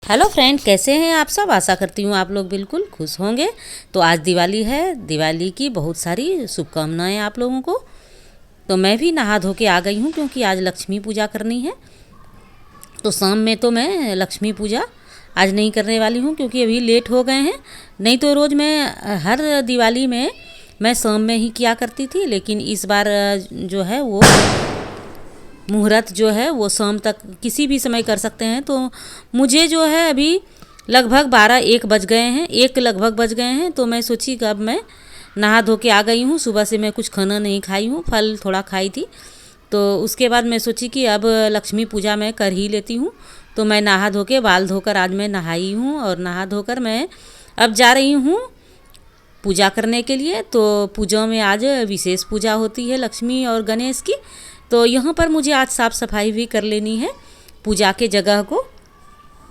Hello friend, कैसे हैं आप सब। आशा करती हूँ आप लोग बिल्कुल खुश होंगे। तो आज दिवाली है, दिवाली की बहुत सारी शुभकामनाएं आप लोगों को। तो मैं भी नहा धो के आ गई हूँ क्योंकि आज लक्ष्मी पूजा करनी है। तो शाम में तो मैं लक्ष्मी पूजा आज नहीं करने वाली हूँ क्योंकि अभी लेट हो गए हैं। नहीं तो रोज़ मैं हर दिवाली में मैं शाम में ही किया करती थी, लेकिन इस बार जो है वो मुहूर्त जो है वो शाम तक किसी भी समय कर सकते हैं। तो मुझे जो है अभी लगभग 12-1 बज गए हैं, 1 लगभग बज गए हैं। तो मैं सोची कि अब मैं नहा धो के आ गई हूँ। सुबह से मैं कुछ खाना नहीं खाई हूँ, फल थोड़ा खाई थी। तो उसके बाद मैं सोची कि अब लक्ष्मी पूजा मैं कर ही लेती हूँ। तो मैं नहा धो के बाल धोकर आज मैं नहाई हूँ और नहा धोकर मैं अब जा रही हूँ पूजा करने के लिए। तो पूजा में आज विशेष पूजा होती है लक्ष्मी और गणेश की। तो यहाँ पर मुझे आज साफ़ सफाई भी कर लेनी है पूजा के जगह को।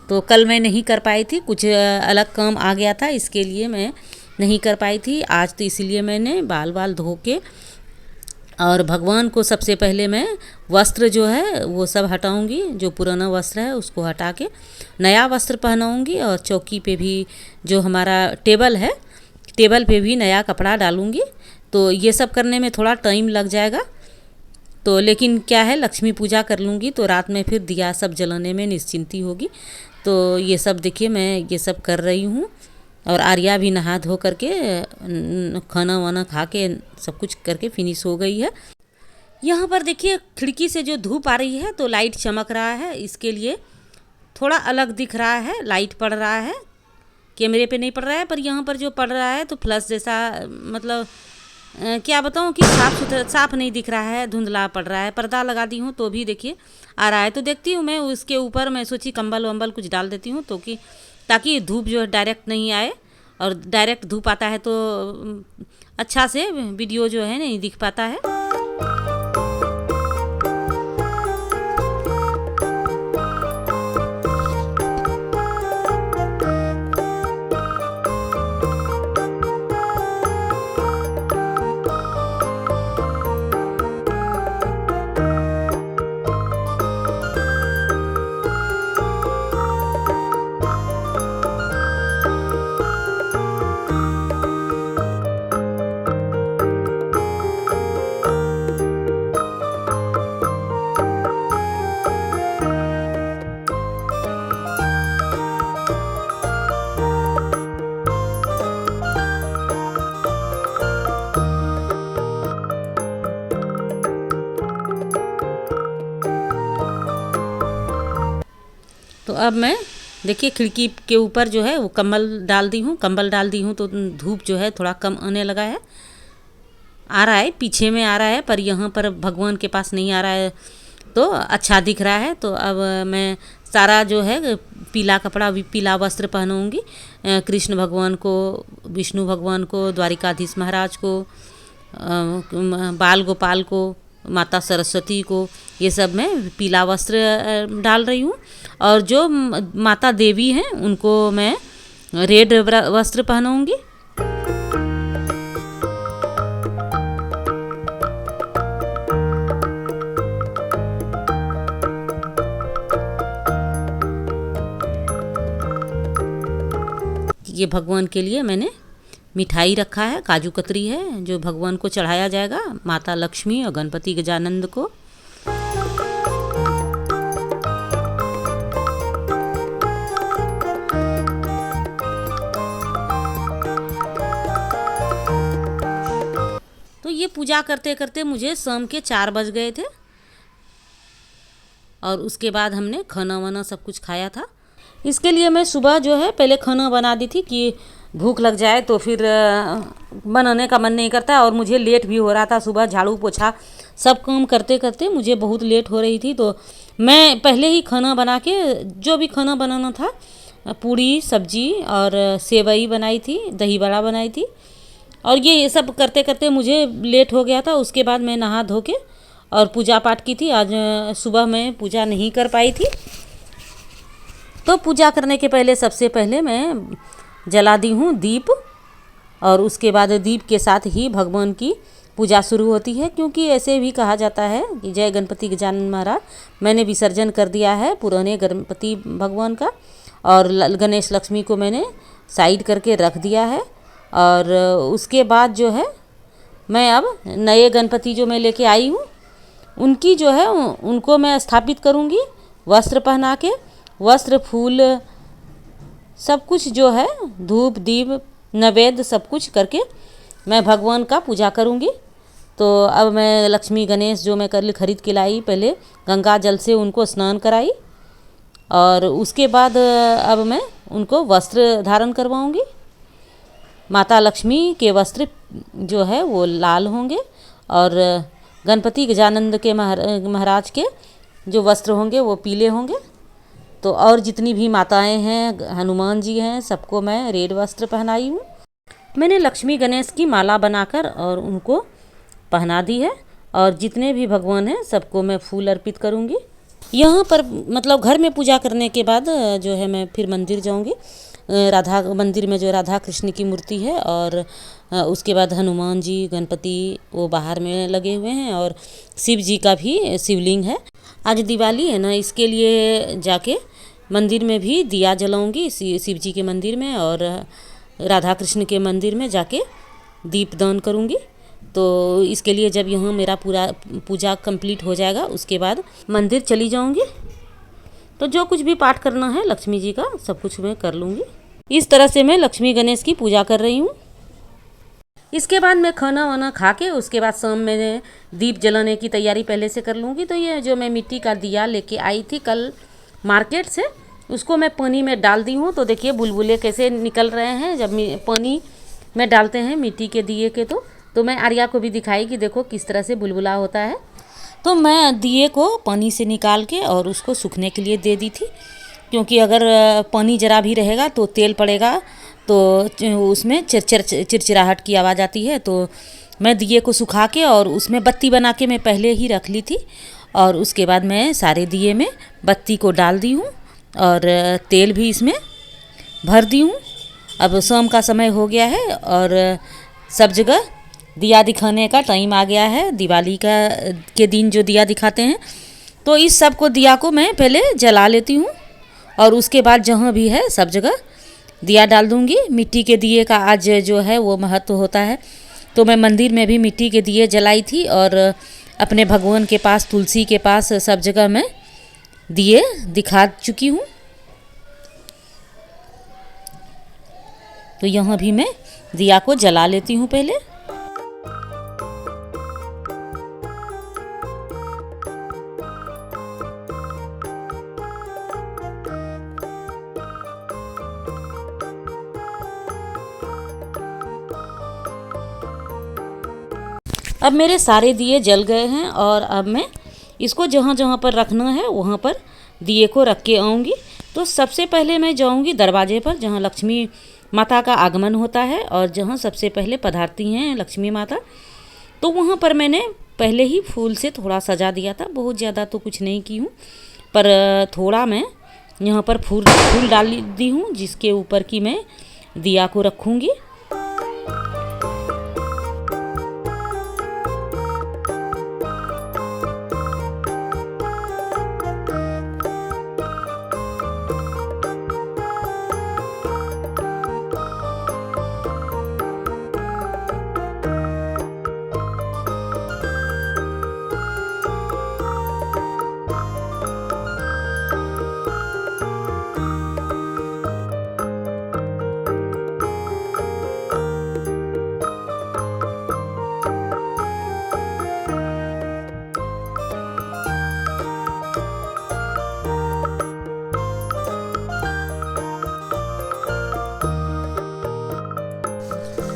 तो कल मैं नहीं कर पाई थी, कुछ अलग काम आ गया था, इसके लिए मैं नहीं कर पाई थी आज। तो इसीलिए मैंने बाल धो के और भगवान को सबसे पहले मैं वस्त्र जो है वो सब हटाऊंगी। जो पुराना वस्त्र है उसको हटा के नया वस्त्र पहनाऊंगी। और चौकी पे भी जो हमारा टेबल है, टेबल पे भी नया कपड़ा डालूंगी। तो ये सब करने में थोड़ा टाइम लग जाएगा। तो लेकिन क्या है, लक्ष्मी पूजा कर लूँगी तो रात में फिर दिया सब जलाने में निश्चिंती होगी। तो ये सब देखिए मैं ये सब कर रही हूँ। और आर्या भी नहा धो करके खाना वाना खा के सब कुछ करके फिनिश हो गई है। यहाँ पर देखिए खिड़की से जो धूप आ रही है तो लाइट चमक रहा है, इसके लिए थोड़ा अलग दिख रहा है। लाइट पड़ रहा है, कैमरे पे नहीं पड़ रहा है, पर यहाँ पर जो पड़ रहा है तो फ्लश जैसा, मतलब क्या बताऊँ कि साफ़ सुथरा साफ़ नहीं दिख रहा है, धुंधला पड़ रहा है। पर्दा लगा दी हूँ तो भी देखिए आ रहा है। तो देखती हूँ मैं उसके ऊपर मैं सोची कंबल वंबल कुछ डाल देती हूँ तो कि ताकि धूप जो है डायरेक्ट नहीं आए। और डायरेक्ट धूप आता है तो अच्छा से वीडियो जो है नहीं दिख पाता है। तो अब मैं देखिए खिड़की के ऊपर जो है वो कंबल डाल दी हूँ। तो धूप जो है थोड़ा कम आने लगा है, आ रहा है पीछे में आ रहा है, पर यहाँ पर भगवान के पास नहीं आ रहा है तो अच्छा दिख रहा है। तो अब मैं सारा जो है पीला कपड़ा, पीला वस्त्र पहनाऊँगी कृष्ण भगवान को, विष्णु भगवान को, द्वारिकाधीश महाराज को, बाल गोपाल को, माता सरस्वती को, ये सब मैं पीला वस्त्र डाल रही हूँ। और जो माता देवी हैं उनको मैं रेड वस्त्र पहनाऊँगी। ये भगवान के लिए मैंने मिठाई रखा है, काजू कतरी है जो भगवान को चढ़ाया जाएगा, माता लक्ष्मी और गणपति गजानंद को। तो ये पूजा करते करते मुझे शाम के 4 बज गए थे। और उसके बाद हमने खाना वाना सब कुछ खाया था। इसके लिए मैं सुबह जो है पहले खाना बना दी थी कि भूख लग जाए तो फिर बनाने का मन नहीं करता। और मुझे लेट भी हो रहा था, सुबह झाड़ू पोछा सब काम करते करते मुझे बहुत लेट हो रही थी। तो मैं पहले ही खाना बना के, जो भी खाना बनाना था, पूड़ी सब्जी और सेवई बनाई थी, दही बड़ा बनाई थी। और ये सब करते करते मुझे लेट हो गया था। उसके बाद मैं नहा धो के और पूजा पाठ की थी। आज सुबह मैं पूजा नहीं कर पाई थी। तो पूजा करने के पहले सबसे पहले मैं जला दी हूँ दीप। और उसके बाद दीप के साथ ही भगवान की पूजा शुरू होती है, क्योंकि ऐसे भी कहा जाता है कि जय गणपति गजानन महाराज। मैंने विसर्जन कर दिया है पुराने गणपति भगवान का, और गणेश लक्ष्मी को मैंने साइड करके रख दिया है। और उसके बाद जो है मैं अब नए गणपति जो मैं लेके आई हूँ उनकी जो है उनको मैं स्थापित करूँगी, वस्त्र पहना के, वस्त्र फूल सब कुछ जो है धूप दीप नैवेद्य सब कुछ करके मैं भगवान का पूजा करूँगी। तो अब मैं लक्ष्मी गणेश जो मैं कल खरीद के लाई, पहले गंगा जल से उनको स्नान कराई और उसके बाद अब मैं उनको वस्त्र धारण करवाऊँगी। माता लक्ष्मी के वस्त्र जो है वो लाल होंगे और गणपति गजानंद के महाराज के जो वस्त्र होंगे वो पीले होंगे। तो और जितनी भी माताएं हैं, हनुमान जी हैं, सबको मैं रेड वस्त्र पहनाई हूँ। मैंने लक्ष्मी गणेश की माला बनाकर और उनको पहना दी है और जितने भी भगवान हैं सबको मैं फूल अर्पित करूँगी। यहाँ पर मतलब घर में पूजा करने के बाद जो है मैं फिर मंदिर जाऊँगी। राधा मंदिर में जो राधा कृष्ण की मूर्ति है और उसके बाद हनुमान जी गणपति वो बाहर में लगे हुए हैं और शिव जी का भी शिवलिंग है। आज दिवाली है ना, इसके लिए जाके मंदिर में भी दिया जलाऊंगी, शिव जी के मंदिर में और राधा कृष्ण के मंदिर में जाके दीपदान करूंगी। तो इसके लिए जब यहाँ मेरा पूरा पूजा कंप्लीट हो जाएगा उसके बाद मंदिर चली जाऊंगी। तो जो कुछ भी पाठ करना है लक्ष्मी जी का सब कुछ मैं कर लूँगी। इस तरह से मैं लक्ष्मी गणेश की पूजा कर रही हूँ। इसके बाद मैं खाना वाना खा के उसके बाद शाम में दीप जलाने की तैयारी पहले से कर लूँगी। तो ये जो मैं मिट्टी का दिया लेके आई थी कल मार्केट से, उसको मैं पानी में डाल दी हूँ। तो देखिए बुलबुले कैसे निकल रहे हैं जब पानी में डालते हैं मिट्टी के दिए के। तो मैं आर्या को भी दिखाई कि देखो किस तरह से बुलबुला होता है। तो मैं दिए को पानी से निकाल के और उसको सूखने के लिए दे दी थी, क्योंकि अगर पानी ज़रा भी रहेगा तो तेल पड़ेगा तो उसमें चिरचिराहट की आवाज़ आती है। तो मैं दिए को सुखा के और उसमें बत्ती बना के मैं पहले ही रख ली थी और उसके बाद मैं सारे दिए में बत्ती को डाल दी हूँ और तेल भी इसमें भर दी हूँ। अब शाम का समय हो गया है और सब जगह दिया दिखाने का टाइम आ गया है। दिवाली के दिन जो दिया दिखाते हैं तो इस सब को दिया को मैं पहले जला लेती हूँ और उसके बाद जहाँ भी है सब जगह दिया डाल दूँगी। मिट्टी के दिए का आज जो है वो महत्व होता है। तो मैं मंदिर में भी मिट्टी के दिए जलाई थी और अपने भगवान के पास, तुलसी के पास सब जगह मैं दिए दिखा चुकी हूँ। तो यहाँ भी मैं दिया को जला लेती हूँ पहले। अब मेरे सारे दिए जल गए हैं और अब मैं इसको जहाँ जहाँ पर रखना है वहाँ पर दिए को रख के आऊँगी। तो सबसे पहले मैं जाऊँगी दरवाजे पर जहाँ लक्ष्मी माता का आगमन होता है और जहाँ सबसे पहले पधारती हैं लक्ष्मी माता। तो वहाँ पर मैंने पहले ही फूल से थोड़ा सजा दिया था, बहुत ज़्यादा तो कुछ नहीं की हूँ, पर थोड़ा मैं यहाँ पर फूल डाल दी हूँ जिसके ऊपर की मैं दिया को रखूँगी।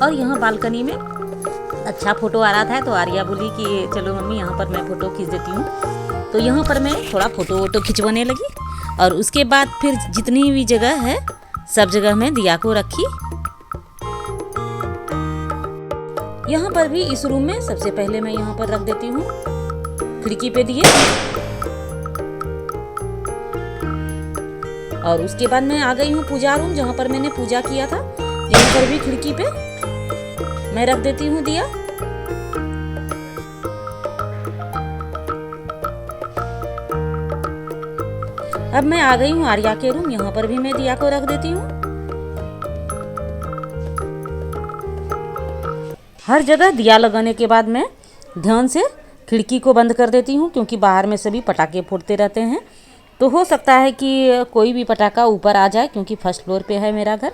और यहाँ बालकनी में अच्छा फ़ोटो आ रहा था तो आर्या बोली कि चलो मम्मी यहाँ पर मैं फ़ोटो खींच देती हूँ। तो यहाँ पर मैं थोड़ा फ़ोटो खिंचवाने लगी और उसके बाद फिर जितनी भी जगह है सब जगह मैं दिया को रखी। यहाँ पर भी इस रूम में सबसे पहले मैं यहाँ पर रख देती हूँ खिड़की पे दिए और उसके बाद मैं आ गई हूँ पूजा रूम जहाँ पर मैंने पूजा किया था। यहाँ पर भी खिड़की पे मैं रख देती हूँ दिया। अब मैं आ गई हूँ आर्या के रूम। यहाँ पर भी मैं दिया को रख देती हूँ। हर जगह दिया लगाने के बाद मैं ध्यान से खिड़की को बंद कर देती हूँ, क्योंकि बाहर में सभी पटाखे फूटते रहते हैं। तो हो सकता है कि कोई भी पटाखा ऊपर आ जाए, क्योंकि फर्स्ट फ्लोर पे है मेरा घर।